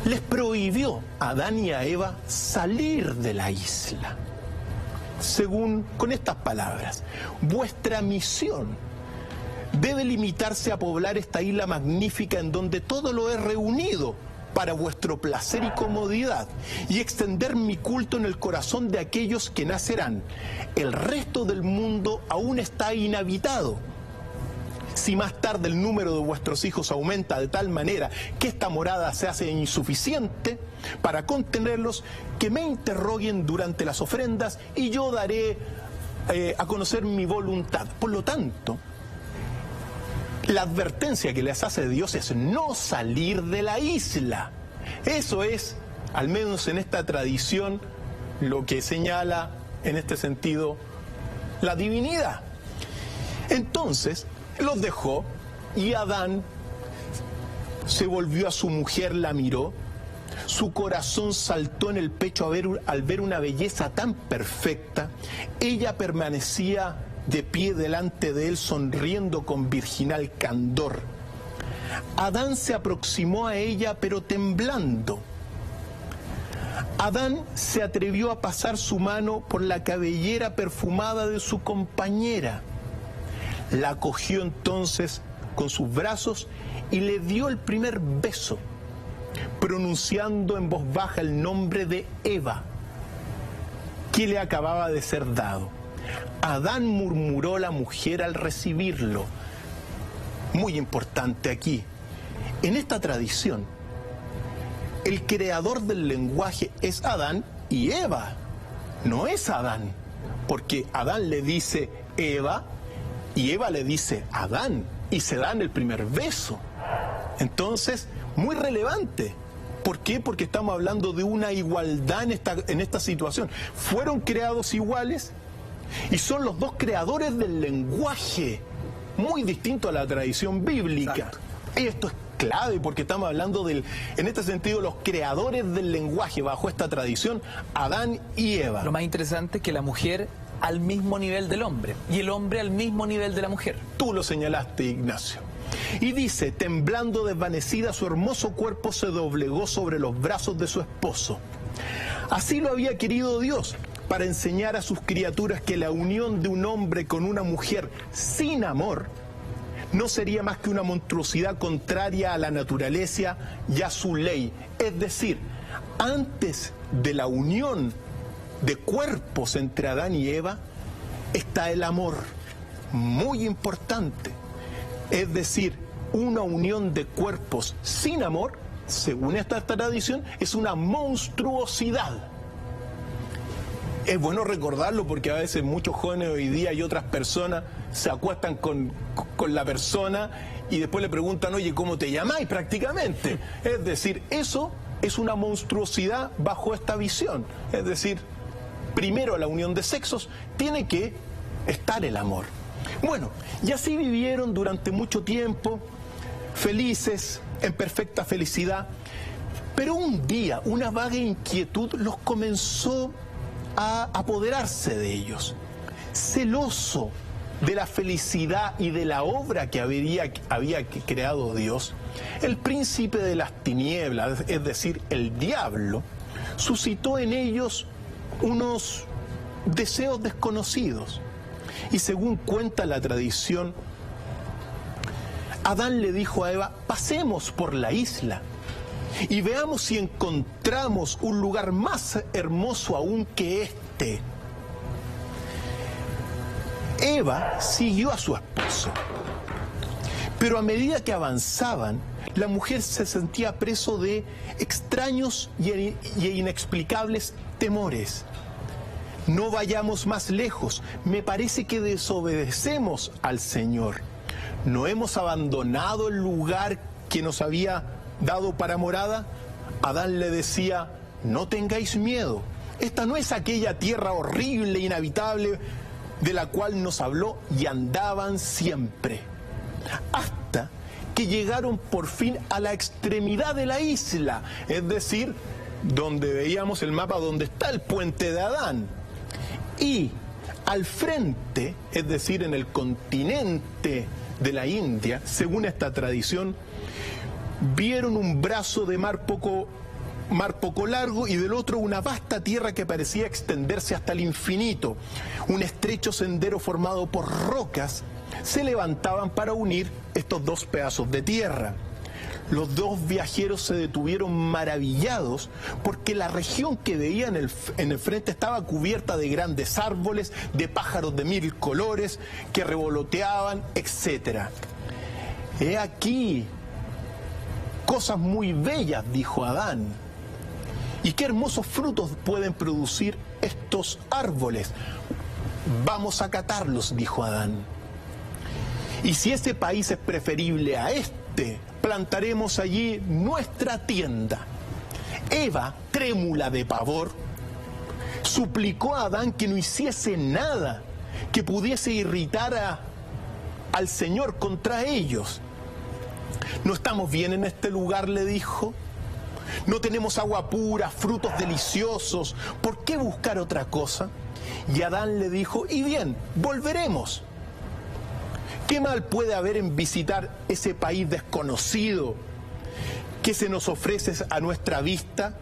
S3: les prohibió a Adán y a Eva salir de la isla. Con estas palabras, vuestra misión debe limitarse a poblar esta isla magnífica en donde todo lo he reunido para vuestro placer y comodidad, y extender mi culto en el corazón de aquellos que nacerán. El resto del mundo aún está inhabitado. Si más tarde el número de vuestros hijos aumenta de tal manera que esta morada se hace insuficiente para contenerlos, que me interroguen durante las ofrendas y yo daré a conocer mi voluntad. Por lo tanto, La advertencia que les hace Dios es no salir de la isla. Eso es, al menos en esta tradición, lo que señala en este sentido la divinidad. Entonces los dejó y Adán se volvió a su mujer, la miró, su corazón saltó en el pecho al ver una belleza tan perfecta. Ella permanecía de pie delante de él, sonriendo con virginal candor. Adán se aproximó a ella, pero temblando. Adán se atrevió a pasar su mano por la cabellera perfumada de su compañera. La cogió entonces con sus brazos y le dio el primer beso, pronunciando en voz baja el nombre de Eva, que le acababa de ser dado. Adán, murmuró la mujer al recibirlo. Muy importante aquí, en esta tradición, el creador del lenguaje es Adán y Eva, no es Adán, porque Adán le dice Eva y Eva le dice Adán y se dan el primer beso. Entonces, muy relevante. ¿Por qué? Porque estamos hablando de una igualdad en esta situación. Fueron creados iguales y son los dos creadores del lenguaje, muy distinto a la tradición bíblica.
S2: Exacto.
S3: Esto es clave porque estamos hablando en este sentido, los creadores del lenguaje bajo esta tradición, Adán y Eva.
S2: Lo más interesante es que la mujer al mismo nivel del hombre y el hombre al mismo nivel de la mujer.
S3: Tú lo señalaste, Ignacio. Y dice, temblando desvanecida, su hermoso cuerpo se doblegó sobre los brazos de su esposo. Así lo había querido Dios, para enseñar a sus criaturas que la unión de un hombre con una mujer sin amor no sería más que una monstruosidad contraria a la naturaleza y a su ley. Es decir, antes de la unión de cuerpos entre Adán y Eva está el amor, muy importante. Es decir, una unión de cuerpos sin amor, según esta tradición, es una monstruosidad. Es bueno recordarlo porque a veces muchos jóvenes hoy día y otras personas se acuestan con la persona y después le preguntan, oye, ¿cómo te llamáis? Prácticamente. Es decir, eso es una monstruosidad bajo esta visión. Es decir, primero la unión de sexos, tiene que estar el amor. Bueno, y así vivieron durante mucho tiempo, felices, en perfecta felicidad, pero un día una vaga inquietud los comenzó a apoderarse de ellos. Celoso de la felicidad y de la obra que había creado Dios, el príncipe de las tinieblas, es decir, el diablo, suscitó en ellos unos deseos desconocidos. Y según cuenta la tradición, Adán le dijo a Eva, pasemos por la isla y veamos si encontramos un lugar más hermoso aún que este. Eva siguió a su esposo, pero a medida que avanzaban, la mujer se sentía preso de extraños y inexplicables temores. No vayamos más lejos, me parece que desobedecemos al Señor. ¿No hemos abandonado el lugar que nos había dado para morada? Adán le decía, no tengáis miedo, esta no es aquella tierra horrible, inhabitable, de la cual nos habló, y andaban siempre, hasta que llegaron por fin a la extremidad de la isla, es decir, donde veíamos el mapa donde está el puente de Adán. Y al frente, es decir, en el continente de la India, según esta tradición, vieron un brazo de mar poco largo y del otro una vasta tierra que parecía extenderse hasta el infinito. Un estrecho sendero formado por rocas se levantaban para unir estos dos pedazos de tierra. Los dos viajeros se detuvieron maravillados porque la región que veían en el frente estaba cubierta de grandes árboles, de pájaros de 1000 colores que revoloteaban, etc. He aquí cosas muy bellas, dijo Adán. ¿Y qué hermosos frutos pueden producir estos árboles? Vamos a catarlos, dijo Adán. Y si ese país es preferible a este, plantaremos allí nuestra tienda. Eva, trémula de pavor, suplicó a Adán que no hiciese nada que pudiese irritar al Señor contra ellos. No estamos bien en este lugar, le dijo. No tenemos agua pura, frutos deliciosos. ¿Por qué buscar otra cosa? Y Adán le dijo, y bien, volveremos. ¿Qué mal puede haber en visitar ese país desconocido que se nos ofrece a nuestra vista?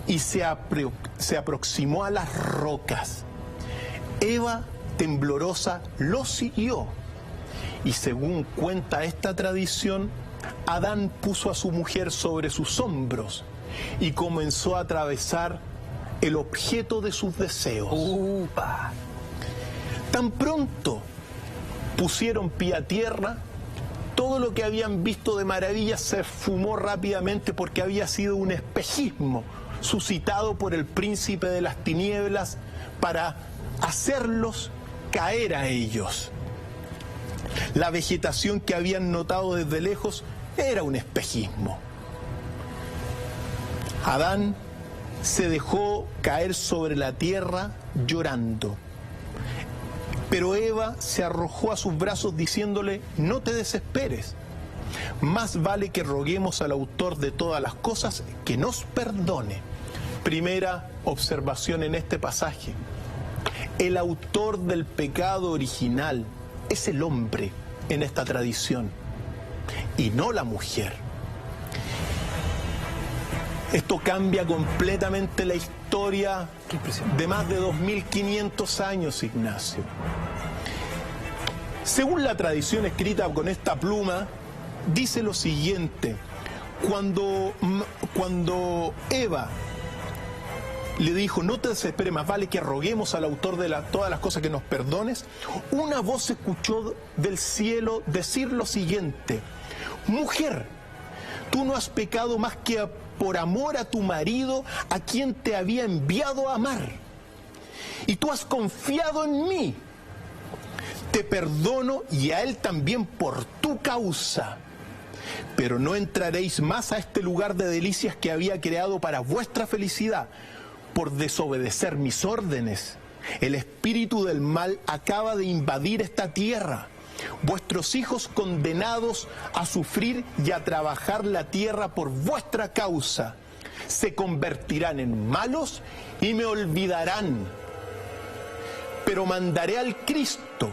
S3: Y se aproximó a las rocas. Eva, temblorosa, lo siguió. Y según cuenta esta tradición, Adán puso a su mujer sobre sus hombros y comenzó a atravesar el objeto de sus deseos.
S2: ¡Upa!
S3: Tan pronto pusieron pie a tierra, todo lo que habían visto de maravilla se esfumó rápidamente porque había sido un espejismo suscitado por el príncipe de las tinieblas para hacerlos caer a ellos. La vegetación que habían notado desde lejos era un espejismo. Adán se dejó caer sobre la tierra llorando. Pero Eva se arrojó a sus brazos diciéndole, no te desesperes. Más vale que roguemos al autor de todas las cosas que nos perdone. Primera observación en este pasaje. El autor del pecado original es el hombre en esta tradición y no la mujer. Esto cambia completamente la historia de más de 2500 años, Ignacio. Según la tradición escrita con esta pluma, dice lo siguiente: cuando Eva le dijo, no te desesperes, más vale que roguemos al autor de todas las cosas que nos perdones, una voz se escuchó del cielo decir lo siguiente: mujer, tú no has pecado más que por amor a tu marido, a quien te había enviado a amar, y tú has confiado en mí. Te perdono y a él también por tu causa. Pero no entraréis más a este lugar de delicias que había creado para vuestra felicidad, por desobedecer mis órdenes. El espíritu del mal acaba de invadir esta tierra. Vuestros hijos condenados a sufrir y a trabajar la tierra por vuestra causa se convertirán en malos y me olvidarán. Pero mandaré al Cristo,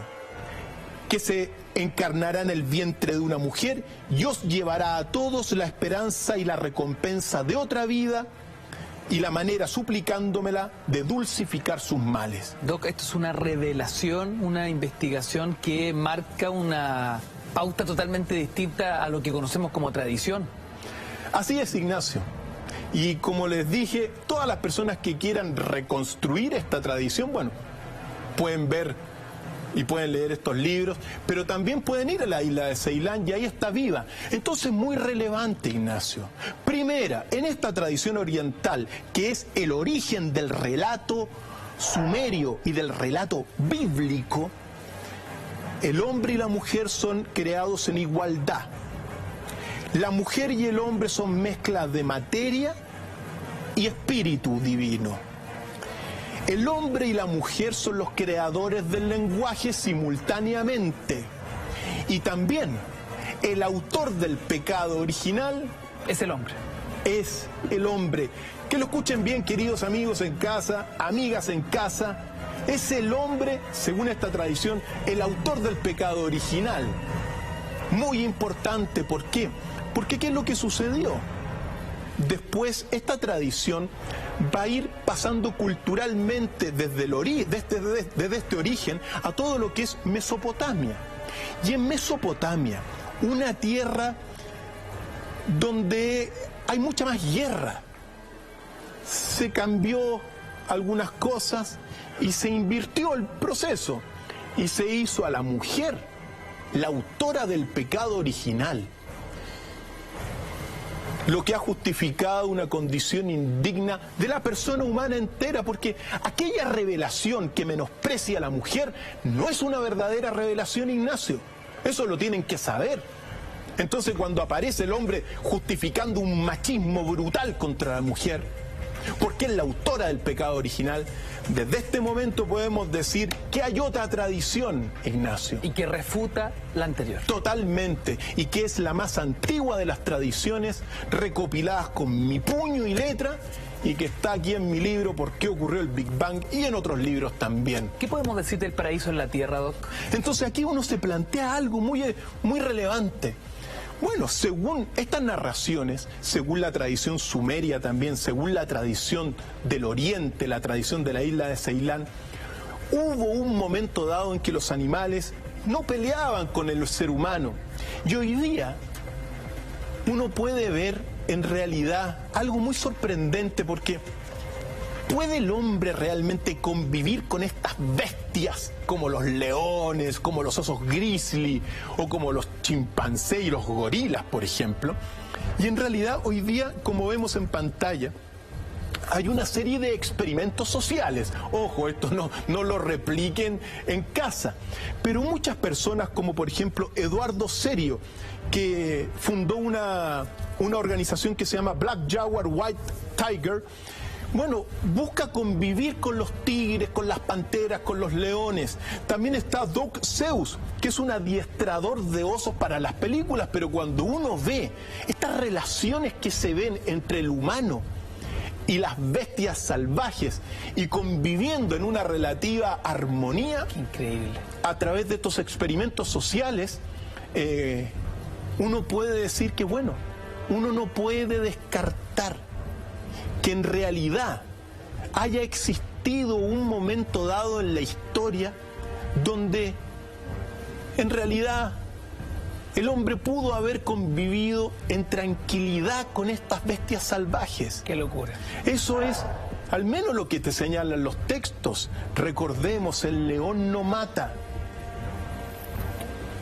S3: que se encarnará en el vientre de una mujer y os llevará a todos la esperanza y la recompensa de otra vida y la manera, suplicándomela, de dulcificar sus males.
S2: Doc, esto es una revelación, una investigación que marca una pauta totalmente distinta a lo que conocemos como tradición.
S3: Así es, Ignacio. Y como les dije, todas las personas que quieran reconstruir esta tradición, bueno, pueden ver y pueden leer estos libros, pero también pueden ir a la isla de Ceilán y ahí está viva. Entonces, muy relevante, Ignacio. Primera, en esta tradición oriental, que es el origen del relato sumerio y del relato bíblico, el hombre y la mujer son creados en igualdad. La mujer y el hombre son mezclas de materia y espíritu divino. El hombre y la mujer son los creadores del lenguaje simultáneamente. Y también el autor del pecado original
S2: es el hombre.
S3: Es el hombre. Que lo escuchen bien, queridos amigos en casa, amigas en casa. Es el hombre, según esta tradición, el autor del pecado original. Muy importante, ¿por qué? Porque ¿qué es lo que sucedió? Después, esta tradición va a ir pasando culturalmente desde este origen a todo lo que es Mesopotamia. Y en Mesopotamia, una tierra donde hay mucha más guerra, se cambió algunas cosas y se invirtió el proceso y se hizo a la mujer la autora del pecado original, lo que ha justificado una condición indigna de la persona humana entera, porque aquella revelación que menosprecia a la mujer no es una verdadera revelación, Ignacio. Eso lo tienen que saber. Entonces, cuando aparece el hombre justificando un machismo brutal contra la mujer, porque es la autora del pecado original, desde este momento podemos decir que hay otra tradición, Ignacio.
S2: Y que refuta la anterior.
S3: Totalmente. Y que es la más antigua de las tradiciones, recopiladas con mi puño y letra, y que está aquí en mi libro ¿Por qué ocurrió el Big Bang? Y en otros libros también.
S2: ¿Qué podemos decir del paraíso en la tierra, Doc?
S3: Entonces aquí uno se plantea algo muy relevante. Bueno, según estas narraciones, según la tradición sumeria también, según la tradición del Oriente, la tradición de la isla de Ceilán, hubo un momento dado en que los animales no peleaban con el ser humano. Y hoy día uno puede ver en realidad algo muy sorprendente, porque ¿puede el hombre realmente convivir con estas bestias como los leones, como los osos grizzly o como los chimpancés y los gorilas, por ejemplo? Y en realidad hoy día, como vemos en pantalla, hay una serie de experimentos sociales. Ojo, esto no lo repliquen en casa. Pero muchas personas, como por ejemplo Eduardo Serio, que fundó una organización que se llama Black Jaguar White Tiger, bueno, busca convivir con los tigres, con las panteras, con los leones. También está Doug Seuss, que es un adiestrador de osos para las películas, pero cuando uno ve estas relaciones que se ven entre el humano y las bestias salvajes y conviviendo en una relativa armonía,
S2: increíble,
S3: a través de estos experimentos sociales, uno puede decir que, bueno, uno no puede descartar que en realidad haya existido un momento dado en la historia donde en realidad el hombre pudo haber convivido en tranquilidad con estas bestias salvajes.
S2: ¡Qué locura!
S3: Eso es al menos lo que te señalan los textos. Recordemos, el león no mata.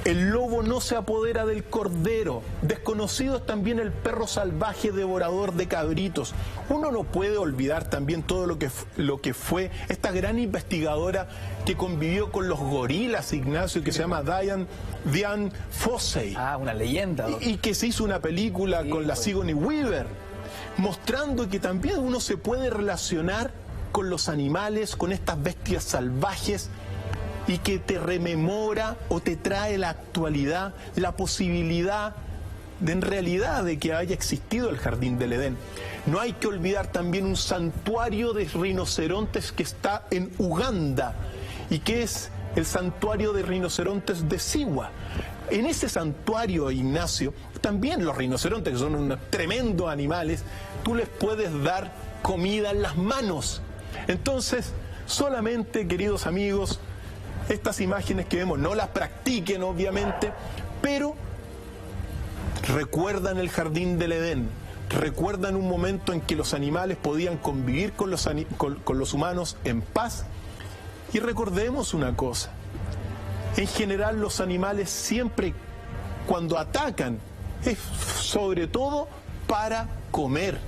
S3: El lobo no se apodera del cordero. Desconocido es también el perro salvaje devorador de cabritos. Uno no puede olvidar también todo lo que fue esta gran investigadora que convivió con los gorilas, Ignacio, que se llama Diane Fossey.
S2: Ah, una leyenda.
S3: Y que se hizo una película con la Sigourney Weaver, mostrando que también uno se puede relacionar con los animales, con estas bestias salvajes, y que te rememora o te trae la actualidad, la posibilidad de en realidad de que haya existido el Jardín del Edén. No hay que olvidar también un santuario de rinocerontes que está en Uganda y que es el santuario de rinocerontes de Siwa. En ese santuario, Ignacio, también los rinocerontes, que son unos tremendos animales, tú les puedes dar comida en las manos. Entonces, solamente, queridos amigos, estas imágenes que vemos no las practiquen, obviamente, pero recuerdan el Jardín del Edén, recuerdan un momento en que los animales podían convivir con los humanos en paz. Y recordemos una cosa: en general los animales siempre, cuando atacan, es sobre todo para comer.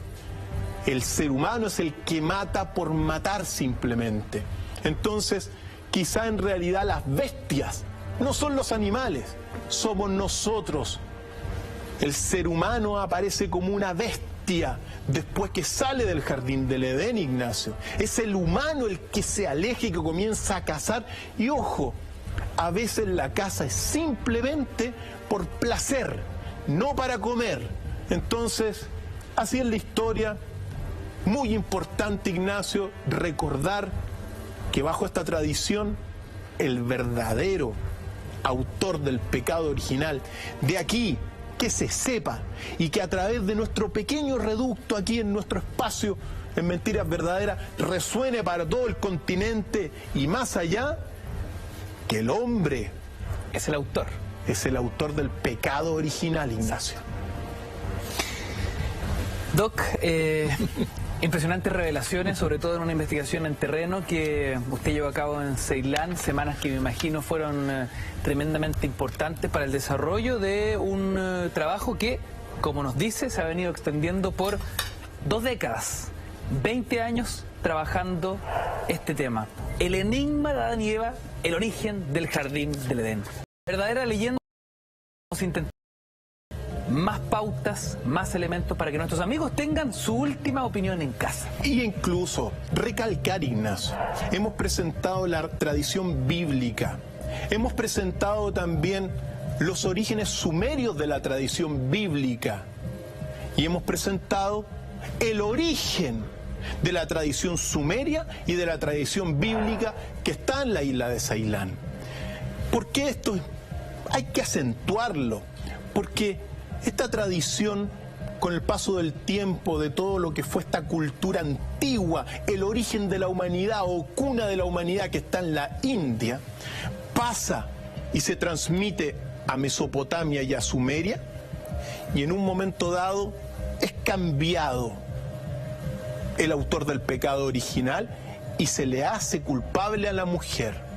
S3: El ser humano es el que mata por matar simplemente. Entonces, quizá en realidad las bestias no son los animales, somos nosotros. El ser humano aparece como una bestia después que sale del Jardín del Edén, Ignacio. Es el humano el que se aleja y que comienza a cazar. Y ojo, a veces la caza es simplemente por placer, no para comer. Entonces, así es la historia. Muy importante, Ignacio, recordar que bajo esta tradición el verdadero autor del pecado original, de aquí que se sepa y que a través de nuestro pequeño reducto aquí en nuestro espacio en Mentiras Verdaderas resuene para todo el continente y más allá, que el hombre
S2: es el autor.
S3: Es el autor del pecado original, Ignacio.
S2: Doc, impresionantes revelaciones, sobre todo en una investigación en terreno que usted llevó a cabo en Ceilán, semanas que me imagino fueron tremendamente importantes para el desarrollo de un trabajo que, como nos dice, se ha venido extendiendo por 2 décadas, 20 años trabajando este tema. El enigma de Adán y Eva, el origen del Jardín del Edén. Verdadera leyenda. vamos a intentar más pautas, más elementos para que nuestros amigos tengan su última opinión en casa.
S3: Y incluso recalcar, Ignacio, hemos presentado la tradición bíblica, hemos presentado también los orígenes sumerios de la tradición bíblica y hemos presentado el origen de la tradición sumeria y de la tradición bíblica que está en la isla de Ceilán. ¿Por qué esto hay que acentuarlo? Porque esta tradición, con el paso del tiempo, de todo lo que fue esta cultura antigua, el origen de la humanidad o cuna de la humanidad que está en la India, pasa y se transmite a Mesopotamia y a Sumeria, y en un momento dado es cambiado el autor del pecado original y se le hace culpable a la mujer.